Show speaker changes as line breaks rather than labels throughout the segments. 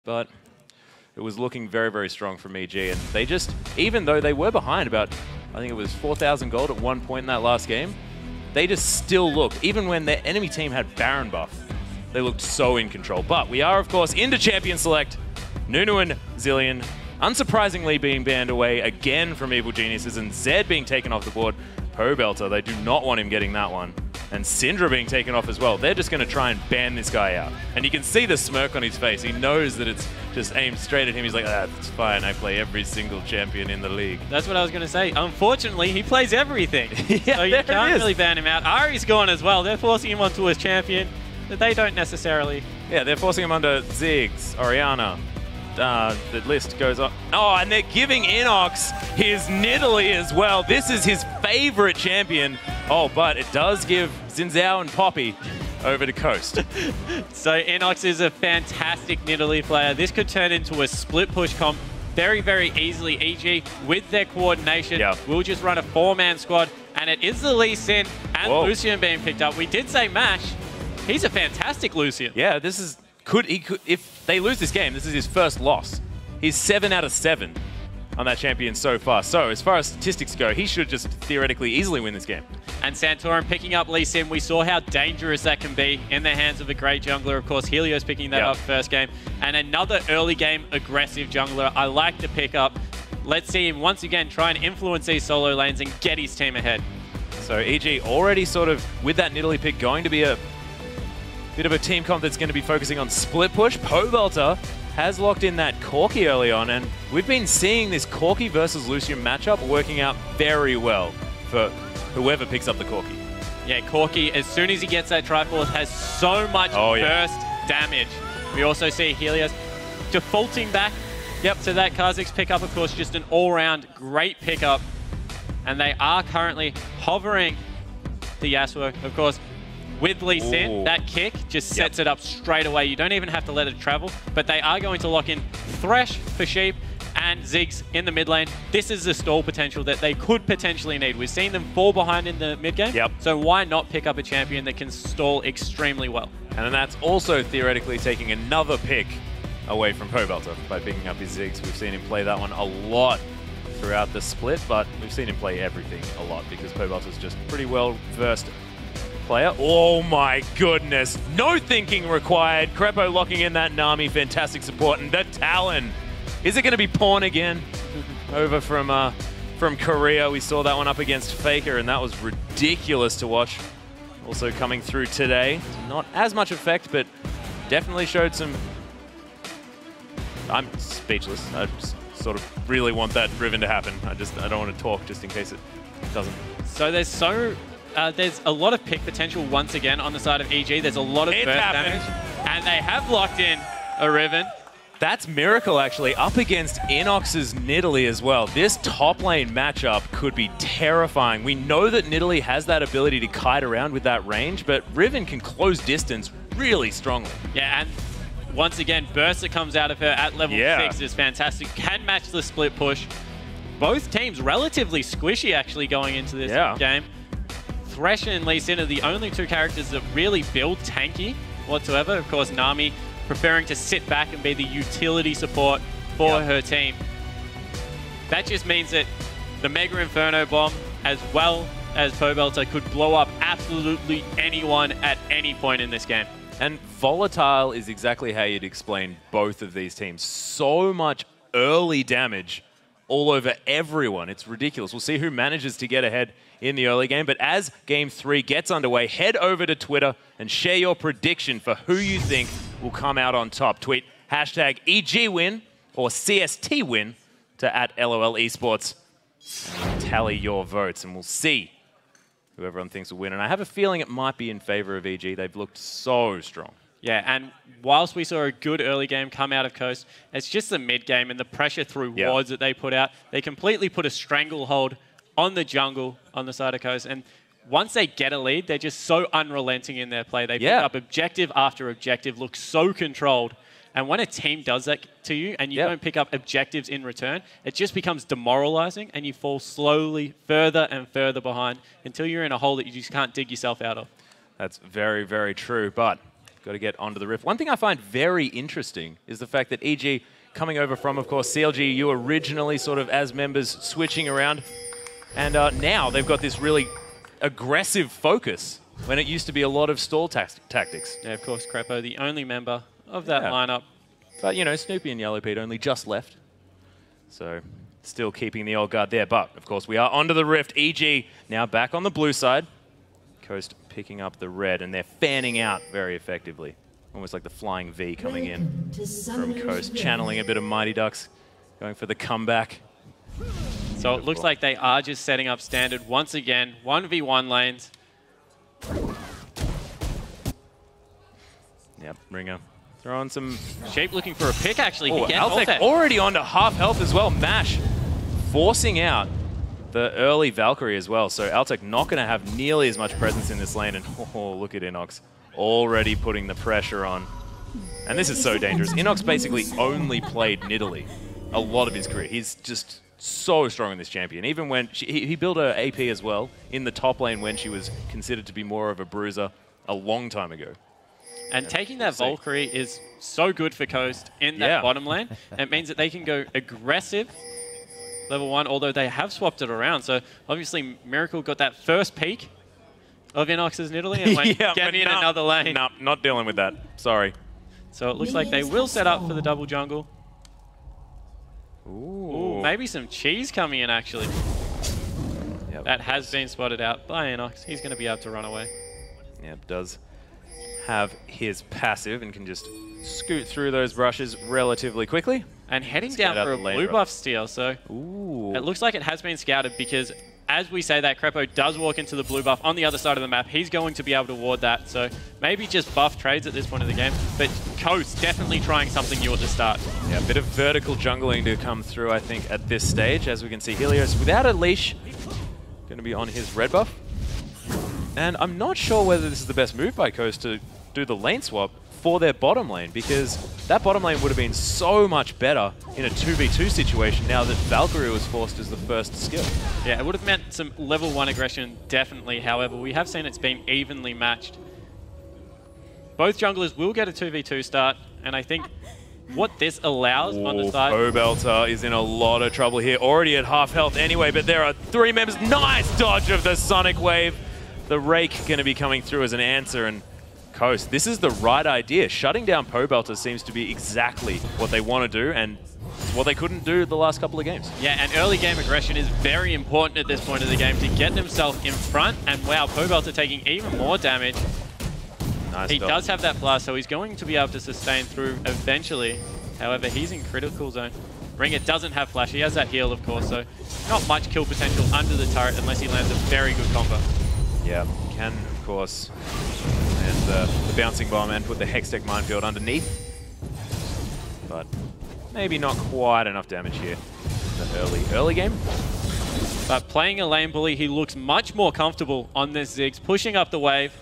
but it was looking very, very strong from EG. And they just, even though they were behind about, I think it was 4,000 gold at one point in that last game, they just still looked, even when their enemy team had Baron buff, they looked so in control. But we are, of course, into Champion Select. Nunu and Zillion, unsurprisingly, being banned away again from Evil Geniuses, and Zed being taken off the board. Pobelter, they do not want him getting that one. And Syndra being taken off as well. They're just going to try and ban this guy out. And you can see the smirk on his face. He knows that it's just aimed straight at him. He's like, ah, it's fine. I play every single champion in the league.
That's what I was going to say. Unfortunately, he plays everything.
Yeah,
so you can't really ban him out. Ari's gone as well. They're forcing him onto his champion. But they don't necessarily.
Yeah, they're forcing him under Ziggs, Orianna. The list goes on. Oh, and they're giving Inox his Nidalee as well. This is his favorite champion. Oh, but it does give Xin Zhao and Poppy over to Coast.
So Inox is a fantastic Nidalee player. This could turn into a split push comp very, very easily. EG, with their coordination, will just run a 4-man squad. And it is the Lee Sin and Lucian being picked up. We did say Mash. He's a fantastic Lucian.
Yeah, this is... if they lose this game, this is his first loss. He's 7 out of 7 on that champion so far. So as far as statistics go, he should just theoretically easily win this game. And
Santorin picking up Lee Sin. We saw how dangerous that can be in the hands of a great jungler. Of course, Helios picking that up first game. And another early game aggressive jungler. I like the pickup. Let's see him once again try and influence these solo lanes and get his team ahead.
So EG already sort of, with that Nidalee pick, going to be a bit of a team comp that's going to be focusing on split push. Pobelter has locked in that Corki early on, and we've been seeing this Corki versus Lucian matchup working out very well for whoever picks up the Corki.
Yeah, Corki, as soon as he gets that Triforce, has so much burst damage. We also see Helios defaulting back to that Kha'Zix pickup. Of course, just an all-round great pickup. And they are currently hovering the Yasuo. Of course, with Lee Sin, that kick just sets it up straight away. You don't even have to let it travel, but they are going to lock in Thresh for Sheep and Ziggs in the mid lane. This is the stall potential that they could potentially need. We've seen them fall behind in the mid game, so why not pick up a champion that can stall extremely well?
And then that's also theoretically taking another pick away from Pobelter by picking up his Ziggs. We've seen him play that one a lot throughout the split, but we've seen him play everything a lot because Pobelter's just pretty well versed player. Oh my goodness. No thinking required. Crepo locking in that Nami. Fantastic support. And the Talon. Is it going to be Pawn again? Over from Korea. We saw that one up against Faker, and that was ridiculous to watch. Also coming through today. Not as much effect, but definitely showed some... I'm speechless. I just sort of really want that Riven to happen. I don't want to talk just in case it doesn't.
So there's a lot of pick potential once again on the side of EG. There's a lot of burst damage. And they have locked in a Riven.
That's Miracle, actually, up against Inox's Nidalee as well. This top lane matchup could be terrifying. We know that Nidalee has that ability to kite around with that range, but Riven can close distance really strongly.
Yeah, and once again, burst that comes out of her at level 6 is fantastic. Can match the split push. Both teams relatively squishy, actually, going into this game. Thresh and Lee Sin are the only two characters that really build tanky whatsoever. Of course, Nami preferring to sit back and be the utility support for her team. That just means that the Mega Inferno Bomb, as well as Pobelter, could blow up absolutely anyone at any point in this game.
And volatile is exactly how you'd explain both of these teams. So much early damage all over everyone. It's ridiculous. We'll see who manages to get ahead in the early game. But as Game 3 gets underway, head over to Twitter and share your prediction for who you think will come out on top. Tweet hashtag EGWin or CSTWin to @LOL eSports. Tally your votes and we'll see who everyone thinks will win. And I have a feeling it might be in favor of EG. They've looked so strong.
Yeah, and whilst we saw a good early game come out of Coast, it's just the mid game and the pressure through wards that they put out. They completely put a stranglehold on the jungle on the side of Coast. And once they get a lead, they're just so unrelenting in their play. They pick up objective after objective, look so controlled. And when a team does that to you and you don't pick up objectives in return, it just becomes demoralizing and you fall slowly further and further behind until you're in a hole that you just can't dig yourself out of.
That's very, very true. But got to get onto the rift. One thing I find very interesting is the fact that EG coming over from, of course, CLGU originally sort of as members switching around. And now they've got this really aggressive focus when it used to be a lot of stall tactics.
Yeah, of course, Crepo, the only member of that lineup.
But, you know, Snoopy and Yellow Pete only just left. So still keeping the old guard there. But, of course, we are onto the rift. EG now back on the blue side. Coast picking up the red, and they're fanning out very effectively. Almost like the flying V coming in from Coast, channeling a bit of Mighty Ducks, going for the comeback.
So it looks like they are just setting up standard once again. 1v1 lanes.
Yep, Ringer throwing some...
Sheep looking for a pick, actually.
Oh, Altec already onto half health as well. Mash forcing out the early Valkyrie as well. So Altec not going to have nearly as much presence in this lane. And oh, look at Inox already putting the pressure on. And this is so dangerous. Inox basically only played Nidalee a lot of his career. He's just so strong in this champion. Even when he built her AP as well in the top lane when she was considered to be more of a bruiser a long time ago.
And taking that Valkyrie is so good for Coast in that bottom lane. It means that they can go aggressive level 1, although they have swapped it around. So obviously Miracle got that first peak of Inox's Nidalee and went, get in another lane.
No, not dealing with that. Sorry.
So it looks like they will set up for the double jungle.
Ooh,
maybe some cheese coming in, actually.
Yep.
That has been spotted out by Inox. He's going to be able to run away.
Yep, does have his passive and can just scoot through those brushes relatively quickly.
And heading down for a blue buff steal, so it looks like it has been scouted because as we say that, Crepo does walk into the blue buff on the other side of the map. He's going to be able to ward that, so maybe just buff trades at this point of the game. But Coast definitely trying something new at the start.
Yeah, a bit of vertical jungling to come through, I think, at this stage. As we can see, Helios without a leash, going to be on his red buff. And I'm not sure whether this is the best move by Coast to do the lane swap for their bottom lane, because that bottom lane would have been so much better in a 2v2 situation now that Valkyrie was forced as the first skill.
Yeah, it would have meant some level 1 aggression, definitely. However, we have seen it's been evenly matched. Both junglers will get a 2v2 start, and I think what this allows on the side...
Pobelter is in a lot of trouble here, already at half health anyway, but there are 3 members. Nice dodge of the Sonic Wave. The Rake going to be coming through as an answer, and Coast, this is the right idea. Shutting down Pobelter seems to be exactly what they want to do, and it's what they couldn't do the last couple of games.
Yeah, and early game aggression is very important at this point of the game to get themselves in front, and wow, Pobelter taking even more damage.
Nice
he does have that blast, so he's going to be able to sustain through eventually. However, he's in critical zone. Ringer doesn't have flash. He has that heal, of course, so not much kill potential under the turret unless he lands a very good combo.
Yeah, can, of course, land the bouncing bomb and put the Hextech minefield underneath. But maybe not quite enough damage here in the early game.
But playing a lane bully, he looks much more comfortable on this Ziggs, pushing up the wave.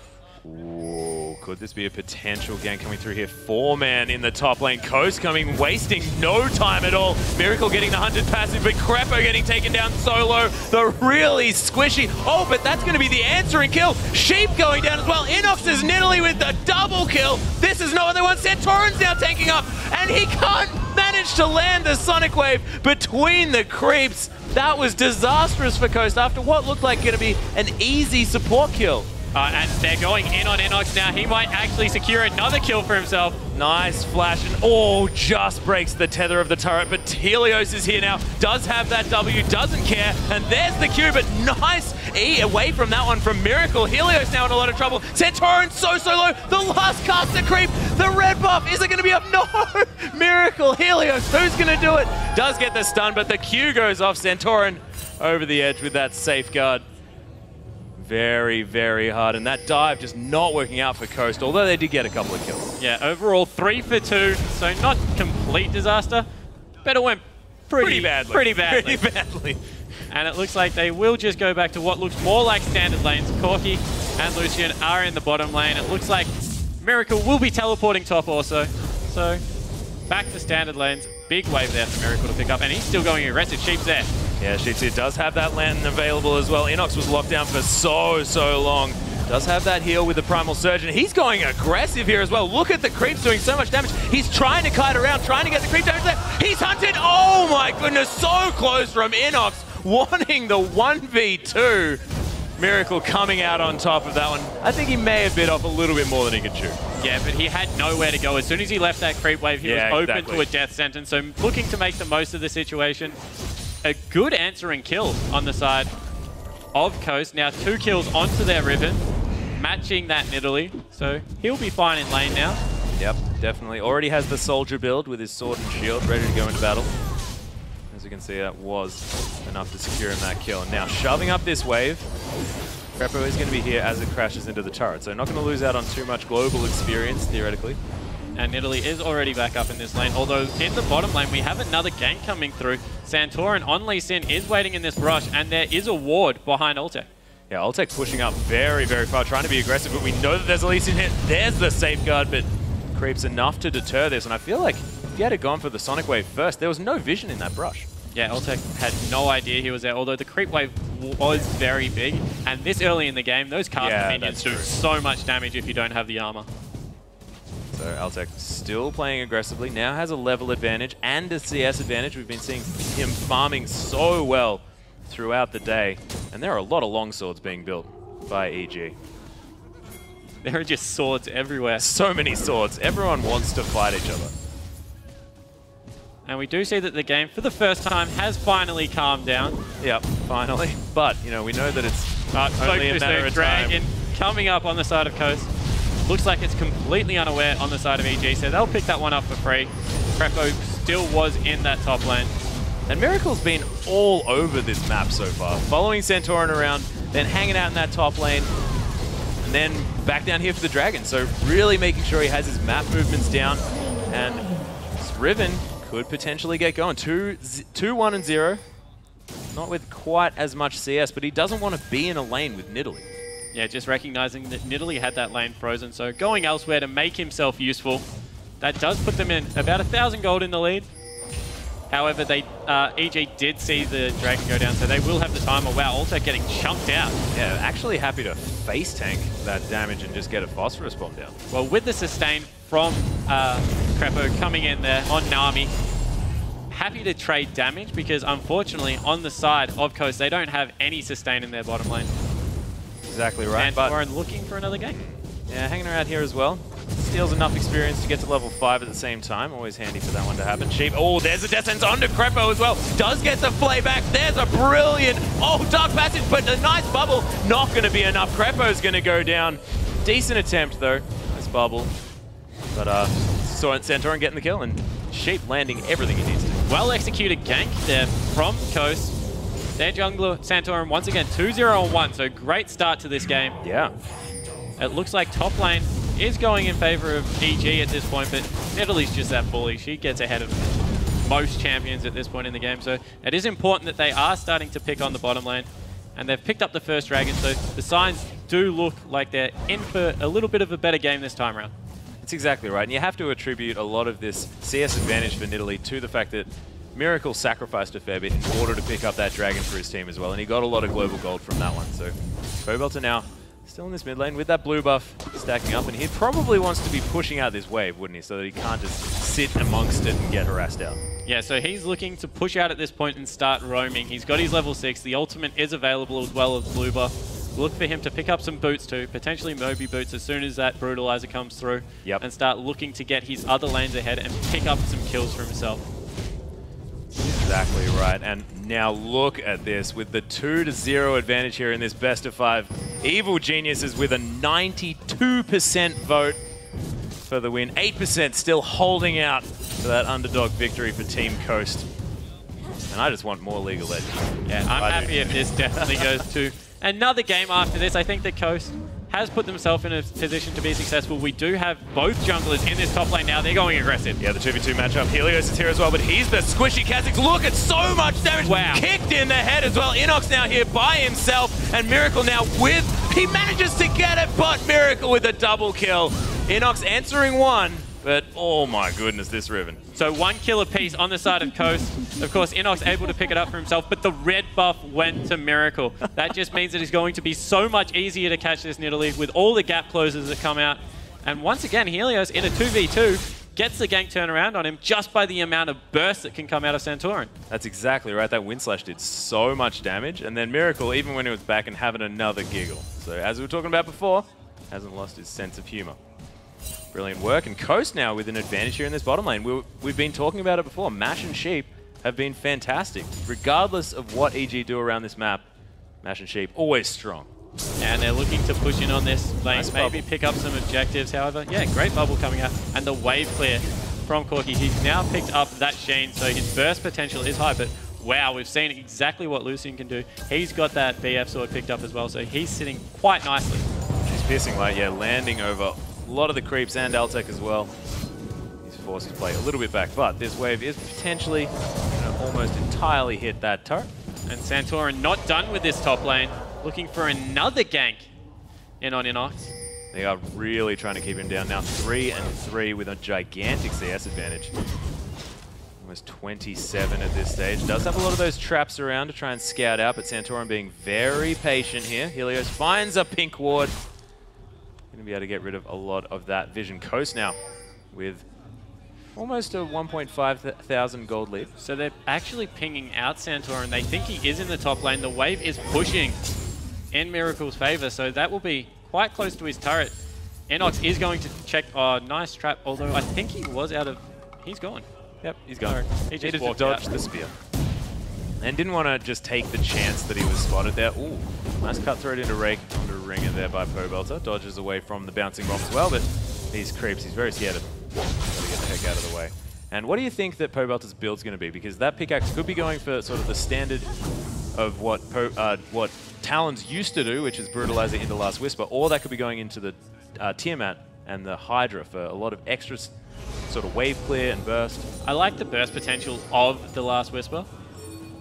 Ooh, could this be a potential gank coming through here? 4-man in the top lane. Coast coming, wasting no time at all. Miracle getting the hunted passive, but Crepo getting taken down solo. The really squishy. Oh, but that's going to be the answering kill. Sheep going down as well. Inox's Nidalee with the double kill. This is not what they want. Santorin's now tanking up, and he can't manage to land the Sonic Wave between the creeps. That was disastrous for Coast after what looked like going to be an easy support kill.
And they're going in on Inox now. He might actually secure another kill for himself.
Nice flash, and just breaks the tether of the turret, but Helios is here now, does have that W, doesn't care, and there's the Q, but nice E away from that one from Miracle. Helios now in a lot of trouble. Santorin so low, the last caster creep, the red buff, is it going to be up? No! Miracle, Helios, who's going to do it? Does get the stun, but the Q goes off. Santorin over the edge with that safeguard. Very, very hard, and that dive just not working out for Coast, although they did get a couple of kills.
Yeah, overall 3 for 2, so not complete disaster, but it went pretty badly. And it looks like they will just go back to what looks more like standard lanes. Corki and Lucian are in the bottom lane. It looks like Miracle will be teleporting top also. So back to standard lanes. Big wave there for Miracle to pick up, and he's still going aggressive. Sheep's there.
Yeah, Sheep's here does have that land available as well. Inox was locked down for so long. Does have that heal with the Primal Surge, and he's going aggressive here as well. Look at the creeps doing so much damage. He's trying to kite around, trying to get the creep damage there. He's hunted. Oh my goodness, so close from Inox, wanting the 1v2. Miracle coming out on top of that one. I think he may have bit off a little bit more than he could chew.
Yeah, but he had nowhere to go. As soon as he left that creep wave, he was open to a death sentence. So looking to make the most of the situation. A good answering kill on the side of Coast. Now 2 kills onto their Riven, matching that Nidalee. So he'll be fine in lane now.
Yep, definitely. Already has the soldier build with his sword and shield ready to go into battle. As you can see, that was enough to secure him that kill. And now shoving up this wave. Crepo is going to be here as it crashes into the turret, so not going to lose out on too much global experience, theoretically.
And Nidalee is already back up in this lane, although in the bottom lane we have another gank coming through. Santorin on Lee Sin is waiting in this brush, and there is a ward behind Ultek.
Yeah, Ultek pushing up very, very far, trying to be aggressive, but we know that there's a Lee Sin hit. There's the safeguard, but creeps enough to deter this, and I feel like if he had gone for the Sonic Wave first, there was no vision in that brush.
Yeah, Ultek had no idea he was there, although the creep wave was very big, and this early in the game, those cast minions do so much damage if you don't have the armor.
So Ultek still playing aggressively, now has a level advantage and a CS advantage. We've been seeing him farming so well throughout the day, and there are a lot of longswords being built by EG.
There are just swords everywhere.
So many swords. Everyone wants to fight each other.
And we do see that the game, for the first time, has finally calmed down.
Yep, finally. But, you know, we know that it's only a matter of
Dragon coming up on the side of Coast. Looks like it's completely unaware on the side of EG, so they'll pick that one up for free. Crepo still was in that top lane.
And Miracle's been all over this map so far. Following Santorin around, then hanging out in that top lane, and then back down here for the Dragon. So really making sure he has his map movements down. And Riven could potentially get going. 2-1 and 0. Not with quite as much CS, but he doesn't want to be in a lane with Nidalee.
Yeah, just recognizing that Nidalee had that lane frozen, so going elsewhere to make himself useful. That does put them in about 1,000 gold in the lead. However, they EG did see the Dragon go down, so they will have the timer. Wow, Ultek getting chunked out.
Yeah, actually happy to face tank that damage and just get a Phosphorus bomb down.
Well, with the sustain from Crepo coming in there on Nami, happy to trade damage because unfortunately on the side of Coast, they don't have any sustain in their bottom lane.
Exactly right.
And Warren looking for another game.
Yeah, hanging around here as well. Steals enough experience to get to level 5 at the same time. Always handy for that one to happen. Sheep. Oh, there's a death sentence onto Crepo as well. Does get the play back. There's a brilliant, Dark Passage, but a nice bubble. Not going to be enough. Crepo's going to go down. Decent attempt though. Nice bubble. But Santorin getting the kill and Sheep landing everything he needs to.
Well executed gank there from Coast. Their jungler, Santorin, once again 2-0-1, so great start to this game.
Yeah.
It looks like top lane is going in favor of EG at this point, but Nidalee's just that bully. She gets ahead of most champions at this point in the game, so it is important that they are starting to pick on the bottom lane, and they've picked up the first dragon, so the signs do look like they're in for a little bit of a better game this time around.
That's exactly right, and you have to attribute a lot of this CS advantage for Nidalee to the fact that Miracle sacrificed a fair bit in order to pick up that dragon for his team as well, and he got a lot of global gold from that one. So Cobalt are now still in this mid lane with that blue buff stacking up, and he probably wants to be pushing out this wave, wouldn't he? So that he can't just sit amongst it and get harassed out.
Yeah, so he's looking to push out at this point and start roaming. He's got his level 6. The ultimate is available as well as blue buff. Look for him to pick up some boots too, potentially Moby boots as soon as that brutalizer comes through.
Yep.
And start looking to get his other lanes ahead and pick up some kills for himself.
Exactly right, and now look at this with the 2-0 advantage here in this best of 5. Evil Geniuses with a 92% vote for the win. 8% still holding out for that underdog victory for Team Coast. And I just want more League of Legends.
Yeah, I'm happy if this definitely goes to another game after this. I think that Coast has put themselves in a position to be successful. We do have both junglers in this top lane now. They're going aggressive.
Yeah, the 2v2 matchup. Helios is here as well, but he's the squishy Kha'Zix. Look at so much damage.
Wow.
Kicked in the head as well. Inox now here by himself, and Miracle now with... He manages to get it, but Miracle with a double kill. Inox answering one, But oh my goodness, this Riven.
So 1 kill apiece on the side of Coast. Of course, Inox able to pick it up for himself, but the red buff went to Miracle. That just means that it's going to be so much easier to catch this Nidalee with all the gap closers that come out. And once again, Helios in a 2v2 gets the gank turnaround on him just by the amount of burst that can come out of Santorin.
That's exactly right. That Wind Slash did so much damage. And then Miracle, even when he was back and having another giggle. So as we were talking about before, hasn't lost his sense of humor. Brilliant work. And Coast now with an advantage here in this bottom lane. We've been talking about it before. Mash and Sheep have been fantastic. Regardless of what EG do around this map, Mash and Sheep always strong.
And they're looking to push in on this lane,
Nice
maybe
bubble.
pick up some objectives. However, yeah, great bubble coming out. And the wave clear from Corki. He's now picked up that Sheen, so his burst potential is high. But wow, we've seen exactly what Lucian can do. He's got that BF sword picked up as well, so he's sitting quite nicely.
She's piercing light, yeah, landing over a lot of the creeps and Altec as well. He's forced to play a little bit back, but this wave is potentially going to almost entirely hit that turret.
And Santorin not done with this top lane, looking for another gank in on Inox.
They are really trying to keep him down now. 3-3 with a gigantic CS advantage. Almost 27 at this stage. Does have a lot of those traps around to try and scout out, but Santorin being very patient here. Helios finds a pink ward. Going to be able to get rid of a lot of that vision. Coast now with almost a 1,500 gold lead.
So they're actually pinging out Santorin. They think he is in the top lane. The wave is pushing in Miracle's favor, so that will be quite close to his turret. Inox is going to check. Oh, nice trap. Although I think he was out of. He's gone.
Yep, he's gone.
He just
Needed to
walked
dodge
out.
the spear. And didn't want to just take the chance that he was spotted there. Ooh, nice cutthroat into Rake, onto Ringer there by Pobelter. Dodges away from the bouncing bomb as well, but these creeps, he's very scared of. Got to get the heck out of the way. And what do you think that Pobelter's build's going to be? Because that pickaxe could be going for sort of the standard of what Talons used to do, which is Brutalizer into Last Whisper, or that could be going into the Tiamat and the Hydra for a lot of extra sort of wave clear and burst.
I like the burst potential of the Last Whisper.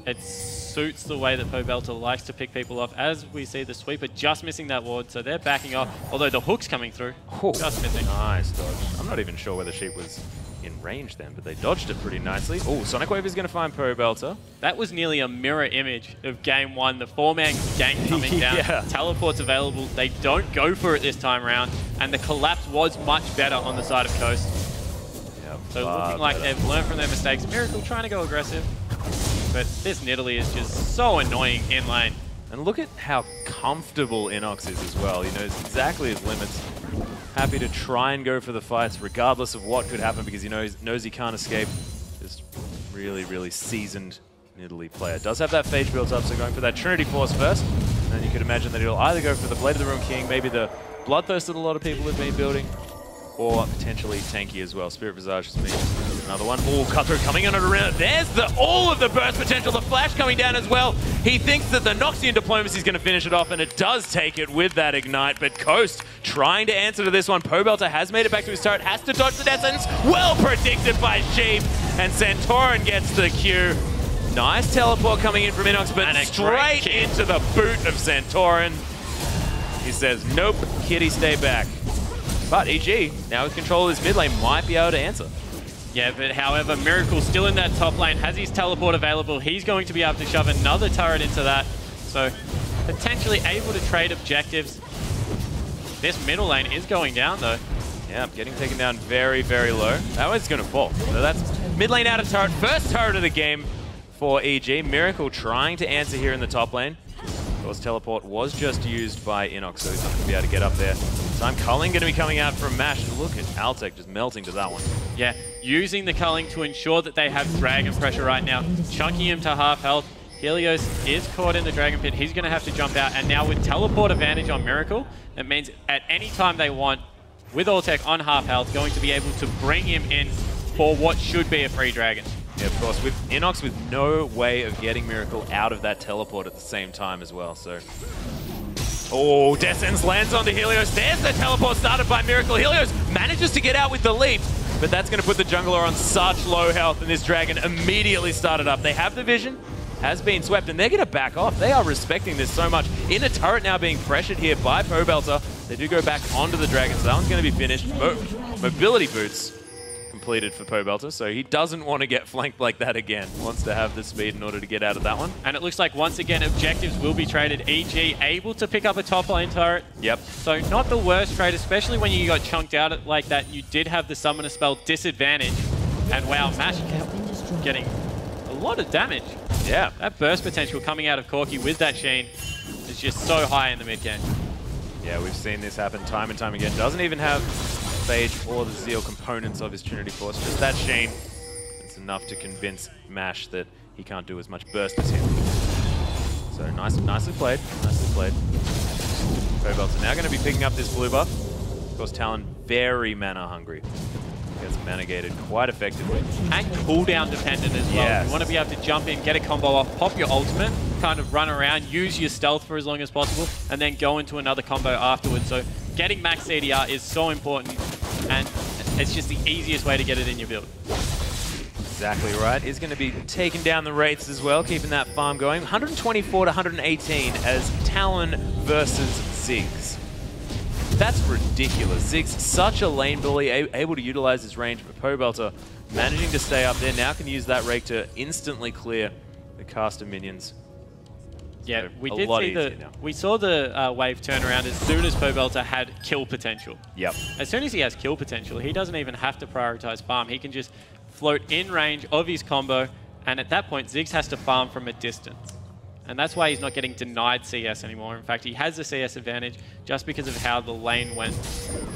It suits the way that Pobelter likes to pick people off. As we see the sweeper just missing that ward, so they're backing off. Although the hook's coming through, just missing.
Nice dodge. I'm not even sure whether Sheep was in range then, but they dodged it pretty nicely. Oh, Sonic Wave is going to find Pobelter.
That was nearly a mirror image of game one. The 4-man gank coming down,
Yeah.
Teleport's available. They don't go for it this time around, and the collapse was much better on the side of Coast.
Yep,
So looking like they've learned from their mistakes. Miracle trying to go aggressive, but this Nidalee is just so annoying in lane.
And look at how comfortable Inox is as well. He knows exactly his limits. Happy to try and go for the fights regardless of what could happen because he knows he can't escape. Just really, really seasoned Nidalee player. Does have that phage built up, so going for that Trinity Force first. And then you could imagine that he'll either go for the Blade of the Ruined King, maybe the Bloodthirst that a lot of people have been building, or potentially tanky as well. Spirit Visage has been another one. Oh, Cutthroat coming in around. There's all of the burst potential. The flash coming down as well. He thinks that the Noxian Diplomacy is going to finish it off, and it does take it with that Ignite. But Coast trying to answer to this one. Pobelter has made it back to his turret, has to dodge the Death Sentence. Well predicted by Sheep, and Santorin gets the Q. Nice teleport coming in from Inox, but straight into the boot of Santorin. He says, nope, kitty, stay back. But EG, now with control of this mid lane, might be able to answer.
Yeah, but however, Miracle still in that top lane, has his teleport available. He's going to be able to shove another turret into that. So potentially able to trade objectives. This middle lane is going down though.
Yeah, getting taken down very, very low. That one's going to fall. So that's mid lane out of turret. First turret of the game for EG. Miracle trying to answer here in the top lane. Of course, teleport was just used by Inox, so he's not going to be able to get up there. Time Culling going to be coming out from Mash. And look at Altec just melting to that one.
Yeah, using the culling to ensure that they have dragon pressure right now. Chunking him to half health. Helios is caught in the dragon pit. He's going to have to jump out. And now with teleport advantage on Miracle, it means at any time they want, with Altec on half health, going to be able to bring him in for what should be a free dragon.
Yeah, of course, with Inox with no way of getting Miracle out of that teleport at the same time as well, so... Oh, Death Sentence lands onto Helios. There's the teleport started by Miracle. Helios manages to get out with the leap, but that's going to put the jungler on such low health, and this dragon immediately started up. They have the vision, has been swept, and they're going to back off. They are respecting this so much. In a turret now being pressured here by Pobelter. They do go back onto the dragon, so that one's going to be finished. Mobility boots completed for Pobelter, so he doesn't want to get flanked like that again. Wants to have the speed in order to get out of that one.
And it looks like, once again, objectives will be traded. EG able to pick up a top lane turret.
Yep.
So not the worst trade, especially when you got chunked out like that. You did have the summoner spell disadvantage. And wow, Mash getting a lot of damage.
Yeah.
That burst potential coming out of Corki with that Sheen is just so high in the mid game.
Yeah, we've seen this happen time and time again. Doesn't even have Phage or the Zeal components of his Trinity Force. Just that Sheen. It's enough to convince Mash that he can't do as much burst as him. So nicely played. Nicely played. Pobelter now going to be picking up this blue buff. Of course, Talon very mana hungry. Gets mana gated quite effectively.
And cooldown dependent as well.
Yes.
You want to be able to jump in, get a combo off, pop your ultimate, kind of run around, use your stealth for as long as possible, and then go into another combo afterwards. So getting max CDR is so important, and it's just the easiest way to get it in your build.
Exactly right. He's going to be taking down the rates as well, keeping that farm going. 124 to 118 as Talon versus Ziggs. That's ridiculous. Ziggs, such a lane bully, able to utilize his range, but Pobelter managing to stay up there. Now can use that rake to instantly clear the caster minions.
Yeah,
So
we did see we saw the wave turn around as soon as Pobelter had kill potential.
Yep.
As soon as he has kill potential, he doesn't even have to prioritize farm. He can just float in range of his combo, and at that point, Ziggs has to farm from a distance. And that's why he's not getting denied CS anymore. In fact, he has the CS advantage just because of how the lane went.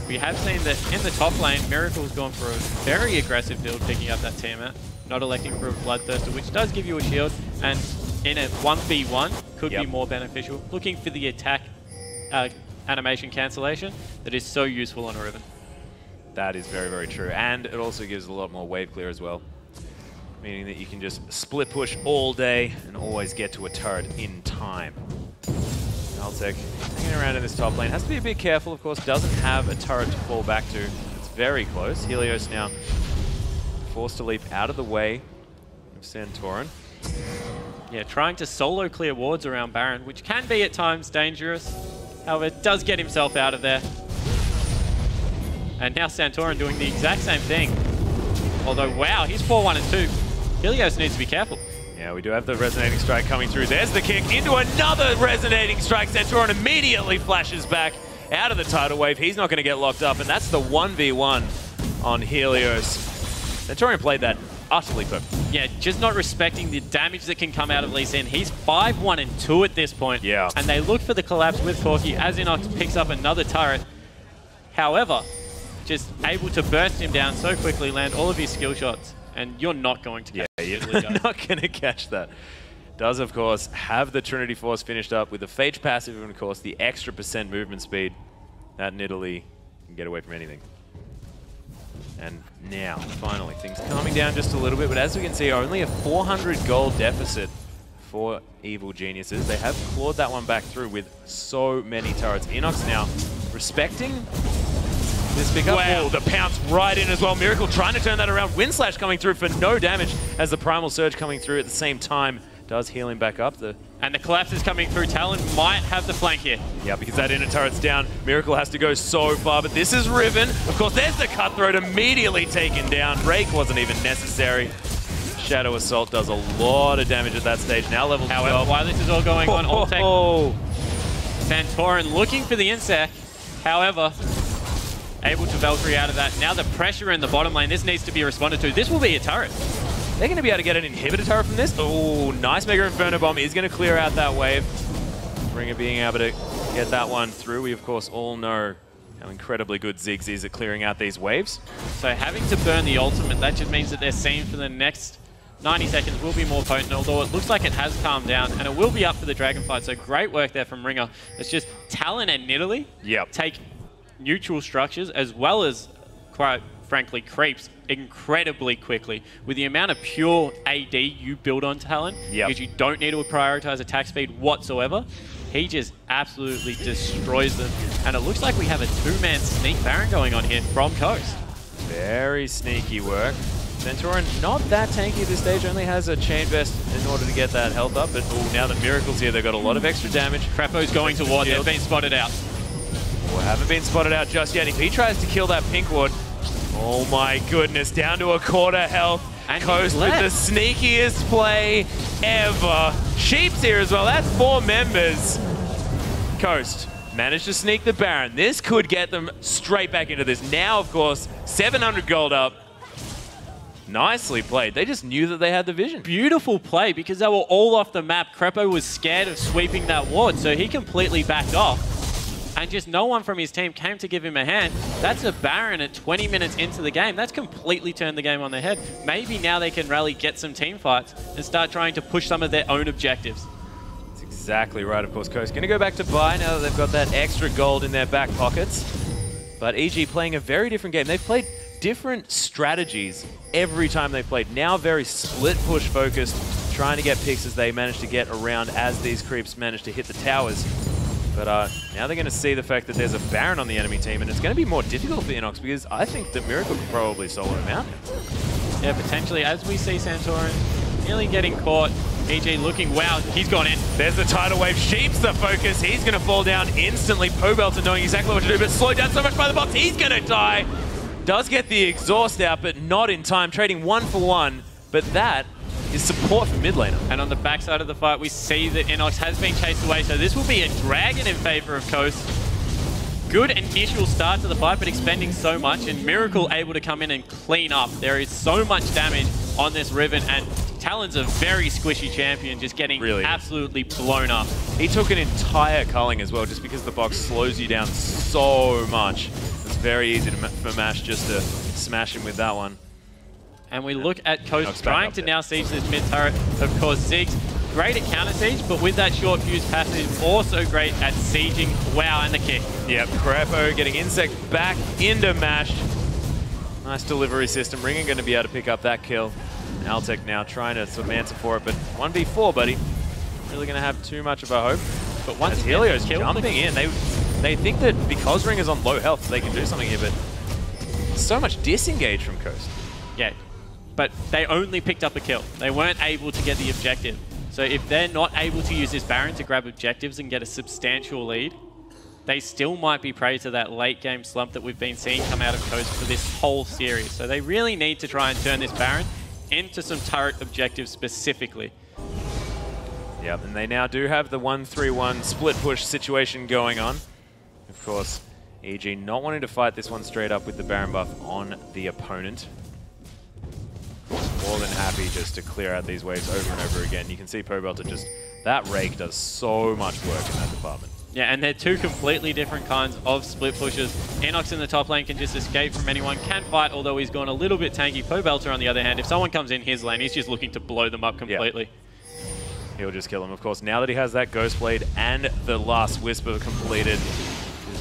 We have seen that in the top lane, Miracle's gone for a very aggressive build, picking up that Tiamat, not electing for a Bloodthirster, which does give you a shield, and in a 1v1 could be more beneficial. Looking for the attack animation cancellation that is so useful on a Riven.
That is very, very true. And it also gives a lot more wave clear as well. Meaning that you can just split push all day and always get to a turret in time. Altec hanging around in this top lane. Has to be a bit careful, of course. Doesn't have a turret to fall back to. It's very close. Helios now forced to leap out of the way of Santorin.
Yeah, trying to solo clear wards around Baron, which can be at times dangerous. However, does get himself out of there. And now Santorin doing the exact same thing. Although, wow, he's 4-1 and 2. Helios needs to be careful.
Yeah, we do have the Resonating Strike coming through. There's the kick into another Resonating Strike. Santorin immediately flashes back out of the tidal wave. He's not going to get locked up, and that's the 1v1 on Helios. Santorin played that utterly perfect.
Yeah, just not respecting the damage that can come out of Lee Sin. He's 5-1 and 2 at this point.
Yeah.
And they look for the collapse with Corki as Inox picks up another turret. However, just able to burst him down so quickly, land all of his skill shots, and you're not going to catch
you're not going to catch that. Does, of course, have the Trinity Force finished up with the Phage passive and, of course, the extra % movement speed. That Nidalee can get away from anything. And now, finally, things calming down just a little bit, but as we can see, only a 400 gold deficit for Evil Geniuses. They have clawed that one back through with so many turrets. Inox now respecting this pickup.
Wow.
Oh, the pounce right in as well. Miracle trying to turn that around. Windslash coming through for no damage as the Primal Surge coming through at the same time does heal him back up.
And the collapse is coming through. Talon might have the flank here.
Yeah, because that inner turret's down. Miracle has to go so far, but this is Riven. Of course, there's the Cutthroat immediately taken down. Rake wasn't even necessary. Shadow Assault does a lot of damage at that stage. Now level 12.
However, while this is all going on, Santorin looking for the insect. However, able to Valkyrie out of that. Now the pressure in the bottom lane, this needs to be responded to. This will be a turret.
They're going to be able to get an inhibitor turret from this. Oh, nice Mega Inferno Bomb is going to clear out that wave. Ringer being able to get that one through. We, of course, all know how incredibly good Ziggs is at clearing out these waves.
So having to burn the ultimate, that just means that their scene for the next 90 seconds will be more potent, although it looks like it has calmed down, and it will be up for the dragon fight. So great work there from Ringer. It's just Talon and Nidalee take neutral structures as well as, quite frankly, creeps incredibly quickly. With the amount of pure AD you build on Talon, because you don't need to prioritize attack speed whatsoever, he just absolutely destroys them. And it looks like we have a two-man sneak Baron going on here from Coast.
Very sneaky work. Santorin not that tanky at this stage, only has a Chain Vest in order to get that health up, but now that Miracle's here, they've got a lot of extra damage.
Crapo's going to ward, they've been spotted out.
Well, haven't been spotted out just yet. If he tries to kill that pink ward, Oh my goodness, down to a quarter health. And Coast with the sneakiest play ever. Sheep's here as well, that's 4 members. Coast managed to sneak the Baron. This could get them straight back into this. Now, of course, 700 gold up. Nicely played. They just knew that they had the vision.
Beautiful play because they were all off the map. Crepo was scared of sweeping that ward, so he completely backed off. And just no one from his team came to give him a hand. That's a Baron at 20 minutes into the game. That's completely turned the game on their head. Maybe now they can rally, get some team fights, and start trying to push some of their own objectives.
That's exactly right, of course. Coast going to go back to buy now that they've got that extra gold in their back pockets. But EG playing a very different game. They've played different strategies every time they've played. Now very split push focused, trying to get picks as they manage to get around as these creeps manage to hit the towers. But now they're going to see the fact that there's a Baron on the enemy team, and it's going to be more difficult for Inox because I think that Miracle could probably solo him out.
Yeah, potentially. As we see Santorin nearly getting caught. EG looking, wow, he's gone in.
There's the tidal wave. Sheep's the focus. He's going to fall down instantly. Pobelter knowing exactly what to do, but slowed down so much by the box. He's going to die. Does get the exhaust out, but not in time. Trading 1 for 1, but that is support for mid laner.
And on the backside of the fight, we see that Inox has been chased away, so this will be a dragon in favor of Coast. Good initial start to the fight, but expending so much, and Miracle able to come in and clean up. There is so much damage on this Riven, and Talon's a very squishy champion, just getting absolutely blown up.
He took an entire culling as well, just because the box slows you down so much. It's very easy for Mash just to smash him with that one.
And we look at Coast trying to now siege this mid turret. Of course, Ziggs, great at counter siege, but with that short fuse passive, also great at sieging. Wow, and the kick.
Yep, Crepo getting Insect back into Mash. Nice delivery system. Ringen going to be able to pick up that kill. And Altec now trying to sort of answer for it, but 1v4, buddy. Really going to have too much of a hope. But once Helios jumping in, they think that because Ring is on low health, they can do something here, but so much disengage from Coast.
Yeah. But they only picked up a kill. They weren't able to get the objective. So if they're not able to use this Baron to grab objectives and get a substantial lead, they still might be prey to that late game slump that we've been seeing come out of Coast for this whole series. So they really need to try and turn this Baron into some turret objectives specifically.
Yep, and they now do have the 1-3-1 split push situation going on. Of course, EG not wanting to fight this one straight up with the Baron buff on the opponent. More than happy just to clear out these waves over and over again. You can see Pobelter just, that rake does so much work in that department.
Yeah, and they're two completely different kinds of split pushes. Inox in the top lane can just escape from anyone, can fight, although he's gone a little bit tanky. Pobelter, on the other hand, if someone comes in his lane, he's just looking to blow them up completely.
Yeah. He'll just kill him. Of course, now that he has that Ghost Blade and the last Whisper completed,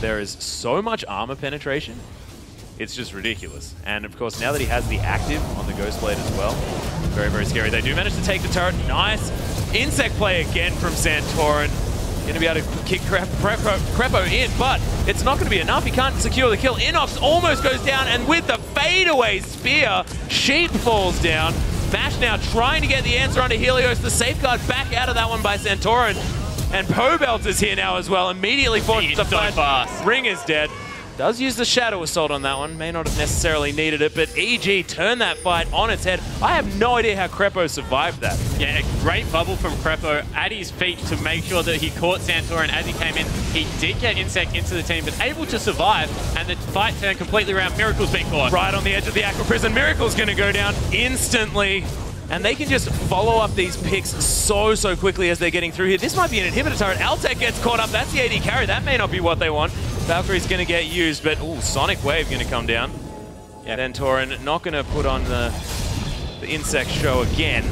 there is so much armor penetration. It's just ridiculous. And of course, now that he has the active on the Ghost Blade as well, very, very scary. They do manage to take the turret. Nice insect play again from Santorin. Going to be able to kick Crepo in, but it's not going to be enough. He can't secure the kill. Inox almost goes down, and with the fadeaway spear, Sheep falls down. Mash now trying to get the answer onto Helios. The safeguard back out of that one by Santorin. And Pobelter's here now as well. Immediately forced to fight. Ring is dead. Does use the Shadow Assault on that one. May not have necessarily needed it, but EG turned that fight on its head. I have no idea how Crepo survived that.
Yeah, a great bubble from Crepo at his feet to make sure that he caught Santorin as he came in. He did get Insect into the team, but able to survive, and the fight turned completely around. Miracle's been caught.
Right on the edge of the Aqua Prison. Miracle's going to go down instantly. And they can just follow up these picks so quickly as they're getting through here. This might be an inhibitor turret. Altec gets caught up. That's the AD carry. That may not be what they want. Valkyrie's going to get used, but Sonic Wave going to come down. Yeah. Then Torin not going to put on the Insect show again.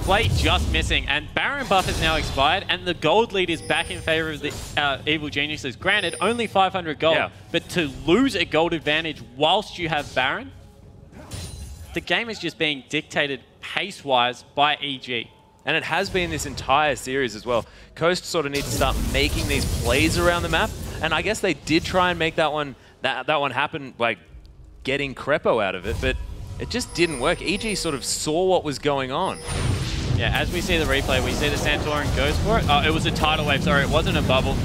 Play just missing, and Baron buff is now expired, and the gold lead is back in favor of the Evil Geniuses. Granted, only 500 gold, but to lose a gold advantage whilst you have Baron, the game is just being dictated pace-wise by EG.
And it has been this entire series as well. Coast sort of needs to start making these plays around the map, and I guess they did try and make that one happen, like getting Crepo out of it, but it just didn't work. EG sort of saw what was going on.
Yeah, as we see the replay, we see the Santorin goes for it. Oh, it was a tidal wave, sorry, it wasn't a bubble.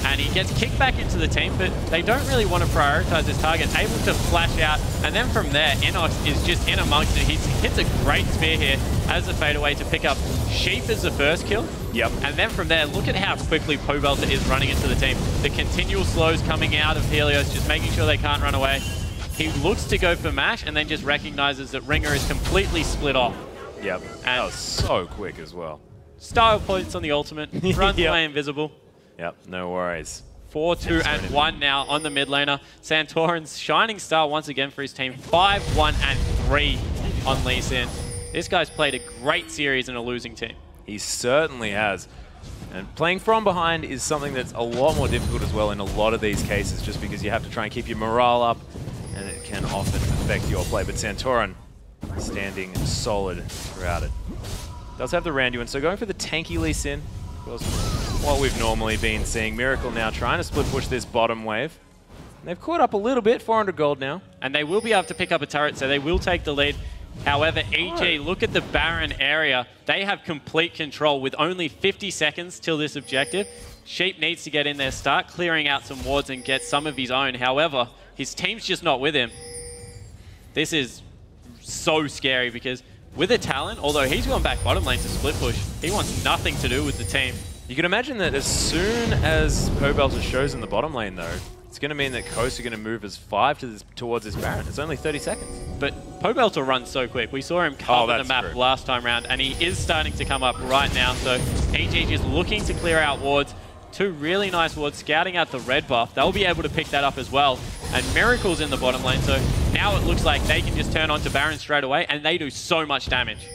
and he gets kicked back into the team, but they don't really want to prioritize his target. Able to flash out, and then from there, Inox is just in amongst it. He hits a great spear here as a fadeaway to pick up Sheep as the first kill.
Yep.
And then from there, look at how quickly Pobelter is running into the team. The continual slows coming out of Helios, just making sure they can't run away. He looks to go for Mash and then just recognizes that Ringer is completely split off.
Yep. And that was so quick as well.
Style points on the ultimate, runs away invisible.
Yep, no worries.
4-2 and 1 now on the mid laner. Santorin's shining star once again for his team. 5-1 and 3 on Lee Sin. This guy's played a great series in a losing team.
He certainly has. And playing from behind is something that's a lot more difficult as well in a lot of these cases, just because you have to try and keep your morale up, and it can often affect your play. But Santorin standing solid throughout it. Does have the Randuin, so going for the tanky Lee Sin. Of course, what we've normally been seeing. Miracle now trying to split push this bottom wave. And they've caught up a little bit, 400 gold now.
And they will be able to pick up a turret, so they will take the lead. However, EG, look at the Baron area. They have complete control with only 50 seconds till this objective. Sheep needs to get in there, start clearing out some wards and get some of his own. However, his team's just not with him. This is so scary because with a Talon, although he's gone back bottom lane to split push, he wants nothing to do with the team.
You can imagine that as soon as Pobelter shows in the bottom lane though, it's going to mean that Coast are going to move as 5 towards this Baron. It's only 30 seconds.
But Pobelter runs so quick. We saw him cover the map last time round, and he is starting to come up right now. So EG just looking to clear out wards. 2 really nice wards, scouting out the red buff. They'll be able to pick that up as well. And Miracle's in the bottom lane, so now it looks like they can just turn on to Baron straight away, and they do so much damage.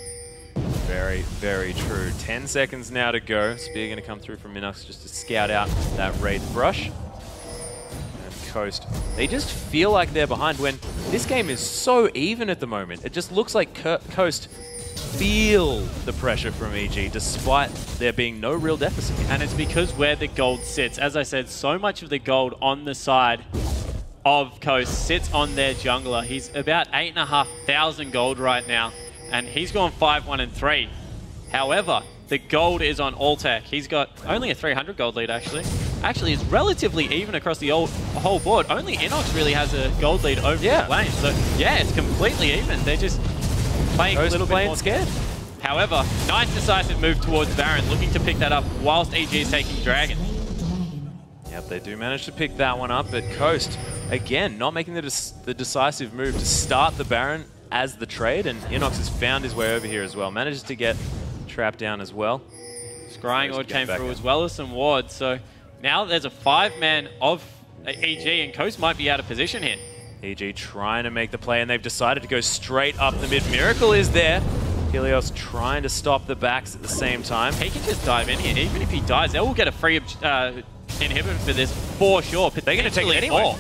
Very, very true. 10 seconds now to go. Spear going to come through from Minox just to scout out that Wraith brush. Coast. They just feel like they're behind when this game is so even at the moment. It just looks like Coast feel the pressure from EG despite there being no real deficit.
And it's because where the gold sits. As I said, so much of the gold on the side of Coast sits on their jungler. He's about 8,500 gold right now, and he's gone 5-1 and 3. However, the gold is on Alltech. He's got only a 300 gold lead, actually. Actually, it's relatively even across the whole board. Only Inox really has a gold lead over the lane. So, yeah, it's completely even. They're just playing a little bit more scared. However, nice decisive move towards Baron, looking to pick that up whilst EG is taking Dragon.
Yep, they do manage to pick that one up, but Coast, again, not making the decisive move to start the Baron as the trade, and Inox has found his way over here as well. Manages to get trapped down as well.
Scrying Ord came through as well as some wards, so now there's a 5-man of EG, and Coast might be out of position here.
EG trying to make the play, and they've decided to go straight up the mid. Miracle is there. Helios trying to stop the backs at the same time.
He can just dive in here. Even if he dies, they will get a free inhibitor for this for sure.
They're going to take it anyway.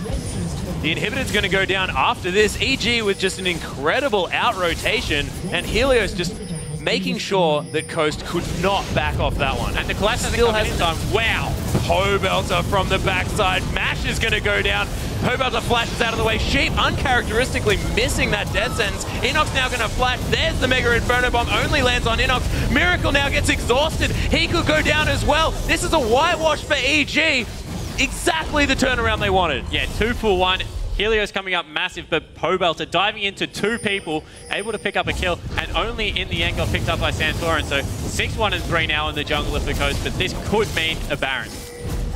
The inhibitor's going to go down after this. EG with just an incredible out-rotation, and Helios just making sure that Coast could not back off that one.
And the collapse still has time. Wow.
Pobelter from the backside. Mash is going to go down. Pobelter flashes out of the way. Sheep uncharacteristically missing that death sentence. Inox now going to flash. There's the Mega Inferno Bomb. Only lands on Inox. Miracle now gets exhausted. He could go down as well. This is a whitewash for EG. Exactly the turnaround they wanted.
Yeah, 2 for 1. Helios coming up massive, but Pobelter diving into 2 people, able to pick up a kill, and only in the end got picked up by Santorin. So 6-1 and 3 now in the jungle of the Coast, but this could mean a Baron.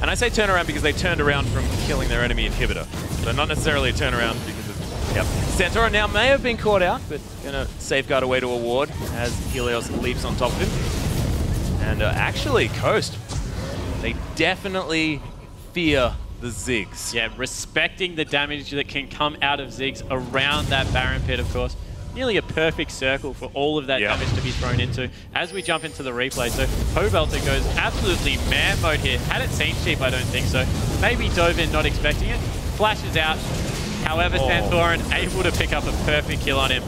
And I say turnaround because they turned around from killing their enemy inhibitor. So not necessarily a turnaround because of... Yep. Santorin now may have been caught out, but going to safeguard away to a ward as Helios leaps on top of him. And actually, Coast, they definitely fear the Ziggs.
Yeah, respecting the damage that can come out of Ziggs around that Baron pit, of course. Nearly a perfect circle for all of that damage to be thrown into as we jump into the replay. So Pobelter goes absolutely man mode here. Hadn't seen Sheep, I don't think so. Maybe dove in not expecting it. Flashes out. However, Santorin able to pick up a perfect kill on him.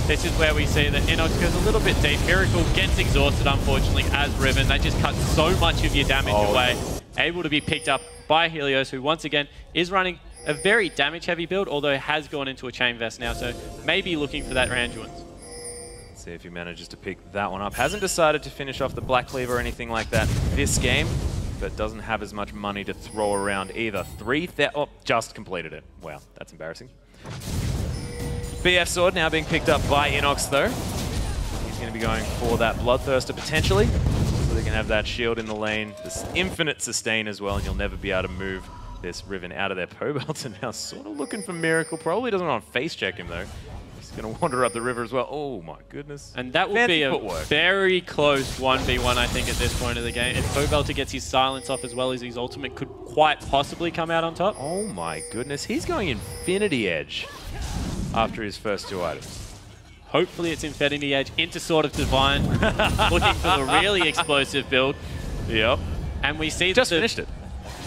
This is where we see that Inox goes a little bit deep. Miracle gets exhausted, unfortunately, as Riven. They just cut so much of your damage away. Able to be picked up by Helios, who once again is running a very damage-heavy build, although has gone into a Chain Vest now, so maybe looking for that Randuin.
See if he manages to pick that one up. Hasn't decided to finish off the Black Cleaver or anything like that this game. but doesn't have as much money to throw around either. 3,000. Oh, just completed it. Wow, that's embarrassing. BF Sword now being picked up by Inox, though. He's going to be going for that Bloodthirster potentially, so they can have that shield in the lane. This infinite sustain as well, and you'll never be able to move this Riven out of their Pobelter now. Sort of looking for Miracle. Probably doesn't want to face check him, though. He's going to wander up the river as well. Oh, my goodness.
And that will be a very close 1v1, I think, at this point of the game. If Pobelter gets his silence off as well as his ultimate, could quite possibly come out on top.
Oh, my goodness. He's going Infinity Edge after his first 2 items.
Hopefully it's Infinity Edge into Sword of Divine, looking for the really explosive build.
Yep.
And we see
just finished it.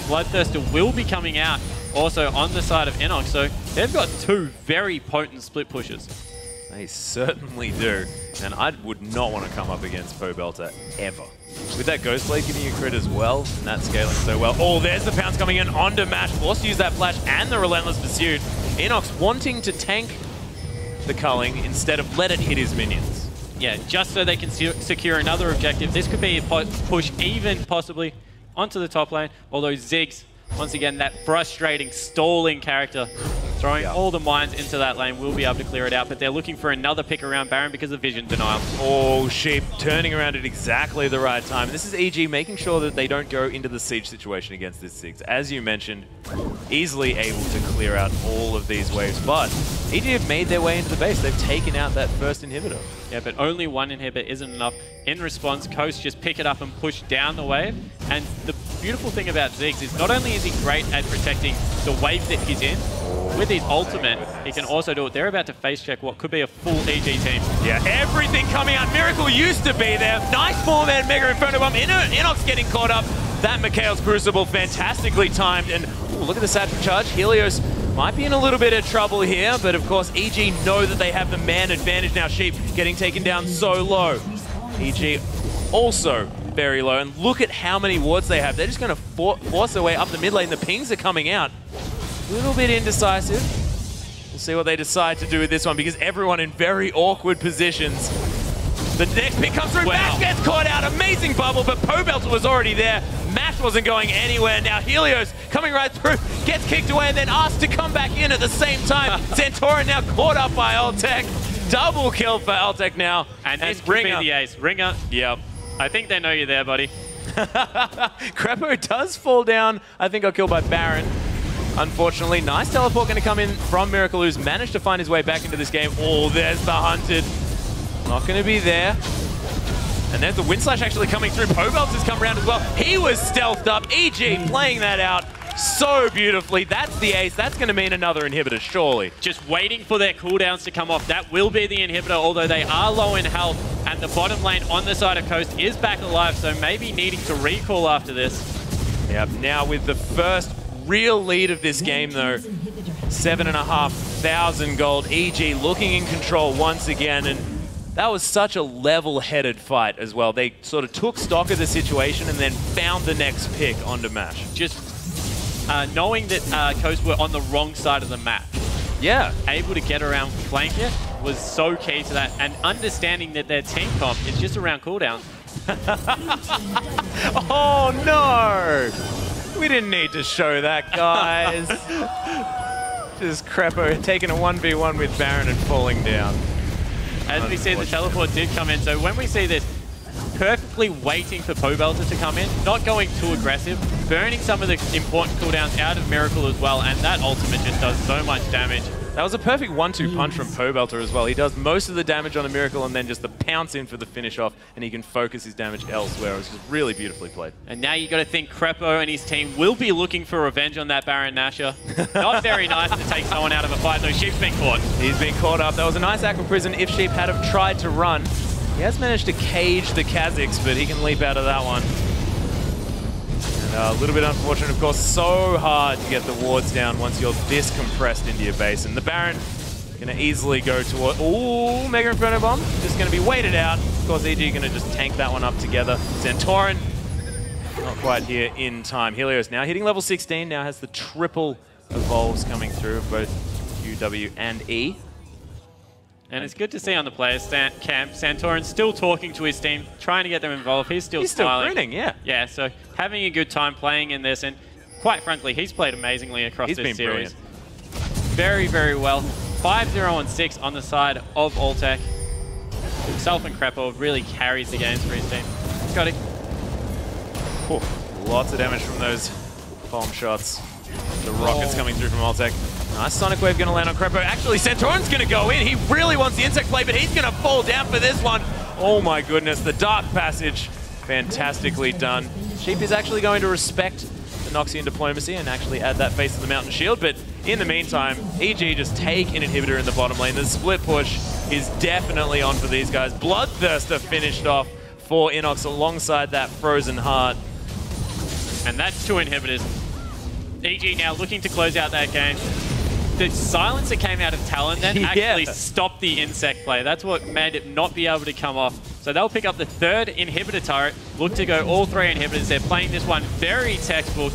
Bloodthirster will be coming out also on the side of Inox, so they've got 2 very potent split pushes.
They certainly do, and I would not want to come up against Pobelter ever. With that Ghost Blade giving you crit as well, and that scaling so well. Oh, there's the pounce coming in onto Mash, forced to use that flash and the Relentless Pursuit. Inox wanting to tank the culling instead of let it hit his minions.
Yeah, just so they can secure another objective. This could be a push even possibly onto the top lane, although Ziggs, once again, that frustrating, stalling character, throwing all the mines into that lane, will be able to clear it out, but they're looking for another pick around Baron because of vision denial.
Oh, Sheep turning around at exactly the right time. This is EG making sure that they don't go into the siege situation against this Ziggs. As you mentioned, easily able to clear out all of these waves, but EG have made their way into the base. They've taken out that first inhibitor.
Yeah, but only one inhibitor isn't enough. In response, Coast just pick it up and push down the wave. And the beautiful thing about Ziggs is not only is he great at protecting the wave that he's in, with his ultimate, he can also do it. They're about to face check what could be a full EG team.
Yeah, everything coming out. Miracle used to be there. Nice 4-man Mega in front of him. Inox getting caught up. That Mikhail's Crucible fantastically timed. And ooh, look at the satchel charge. Helios might be in a little bit of trouble here, but of course EG know that they have the man advantage now. Sheep getting taken down so low. EG also very low, and look at how many wards they have. They're just going to force their way up the mid lane. The pings are coming out. A little bit indecisive. We'll see what they decide to do with this one, because everyone in very awkward positions. The next pick comes through, Mash gets caught out, amazing bubble, but Pobelter was already there. Mash wasn't going anywhere. Now Helios coming right through, gets kicked away and then asked to come back in at the same time. Centaurus now caught up by Altec. Double kill for Altec now.
And this could be the ace. Ringer.
Yep.
I think they know you're there, buddy.
Crepo does fall down. I think got killed by Baron. Unfortunately, nice teleport going to come in from Miracle, who's managed to find his way back into this game. Oh, there's the Hunted. Not going to be there. And there's the Wind Slash actually coming through. Pobelter's come around as well. He was stealthed up. EG playing that out so beautifully. That's the ace. That's going to mean another inhibitor, surely.
Just waiting for their cooldowns to come off. That will be the inhibitor, although they are low in health. And the bottom lane on the side of Coast is back alive, so maybe needing to recall after this.
Yep, now with the first real lead of this game, though. 7,500 gold. EG looking in control once again, and that was such a level-headed fight as well. They sort of took stock of the situation and then found the next pick onto Mash.
Just knowing that Coast were on the wrong side of the map.
Yeah.
Able to get around flank it was so key to that, and understanding that their team comp is just around cooldown.
Oh no! We didn't need to show that, guys. Just Crepo taking a 1v1 with Baron and falling down.
As we see, the teleport did come in, so when we see this, perfectly waiting for Pobelter to come in, not going too aggressive, burning some of the important cooldowns out of Miracle as well, and that ultimate just does so much damage.
That was a perfect 1-2 punch from Pobelter as well. He does most of the damage on a Miracle and then just the pounce in for the finish off, and he can focus his damage elsewhere. It was just really beautifully played.
And now you got to think Crepo and his team will be looking for revenge on that Baron Nashor. Not very nice to take someone out of a fight, though. Sheep's been caught. He's been caught up.
That was a nice Aqua Prison if Sheep had have tried to run. He has managed to cage the Kazakhs, but he can leap out of that one. And a little bit unfortunate, of course. So hard to get the wards down once you're this compressed into your base. And the Baron going to easily go toward... Ooh, Mega Inferno Bomb. Just going to be waited out. Of course, EG going to just tank that one up together. Centaurus not quite here in time. Helios now hitting level 16. Now has the triple evolves coming through of both Q, W, and E.
And it's good to see on the players' camp, Santorin still talking to his team, trying to get them involved. He's still smiling.
Still grinning, yeah.
Yeah, so having a good time playing in this, and quite frankly, he's played amazingly across this series.
Brilliant.
Very, very well. 5-0-6 on the side of Alltech. Himself and Krepov really carries the games for his team. Got it.
Lots of damage from those bomb shots. The rockets coming through from Alltech. Nice Sonic Wave going to land on Krepo. Actually, Santorin's going to go in. He really wants the insect play, but he's going to fall down for this one. Oh my goodness, the Dark Passage. Fantastically done. Sheep is actually going to respect the Noxian Diplomacy and actually add that face to the Mountain Shield, but in the meantime, EG just take an inhibitor in the bottom lane. The split push is definitely on for these guys. Bloodthirster finished off for Inox alongside that Frozen Heart.
And that's 2 inhibitors. EG now looking to close out that game. The silence that came out of Talon then actually stopped the insect play. That's what made it not be able to come off. So they'll pick up the 3rd inhibitor turret, look to go all 3 inhibitors. They're playing this one very textbook,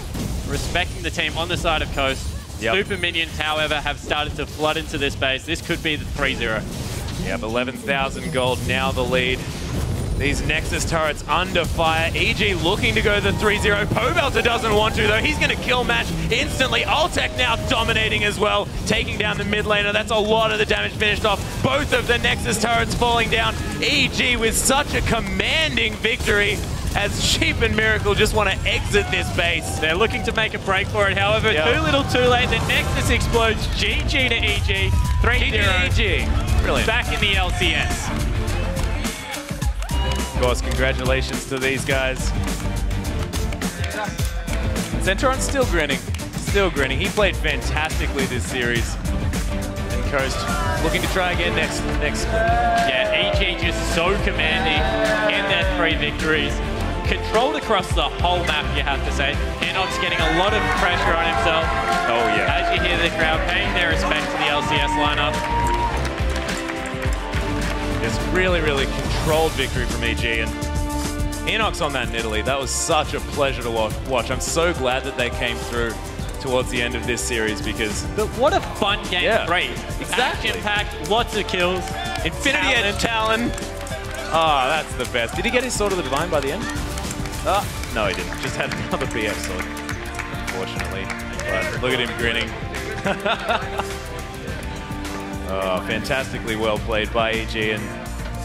respecting the team on the side of Coast. Super minions, however, have started to flood into this base. This could be the 3-0.
Yep, 11,000 gold, now the lead. These Nexus turrets under fire. EG looking to go the 3-0. Pobelter doesn't want to, though. He's going to kill match instantly. Alltech now dominating as well, taking down the mid laner. That's a lot of the damage finished off. Both of the Nexus turrets falling down. EG with such a commanding victory as Sheep and Miracle just want to exit this base.
They're looking to make a break for it. However, too little too late. The Nexus explodes. GG to EG. 3-0.
EG. Brilliant.
Back in the LCS.
Of course, congratulations to these guys. Santorin's still grinning. Still grinning. He played fantastically this series. And Coast looking to try again next.
Yeah, EG just so commanding in their 3 victories. Controlled across the whole map, you have to say. Inox getting a lot of pressure on himself.
Oh, yeah.
As you hear the crowd paying their respect to the LCS lineup.
It's really, really controlled victory from EG, and Inox on that Nidalee. That was such a pleasure to watch. I'm so glad that they came through towards the end of this series because...
But what a fun game 3.
Exactly.
Action-packed, lots of kills.
Infinity Edge Talon. Oh, that's the best. Did he get his Sword of the Divine by the end? No, he didn't. Just had another BF sword, unfortunately. But look at him grinning. Oh, fantastically well played by EG and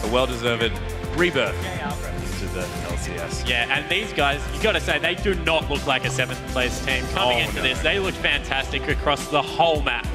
a well-deserved rebirth into the LCS.
Yeah, and these guys, you got to say, they do not look like a 7th place team coming into this. They look fantastic across the whole map.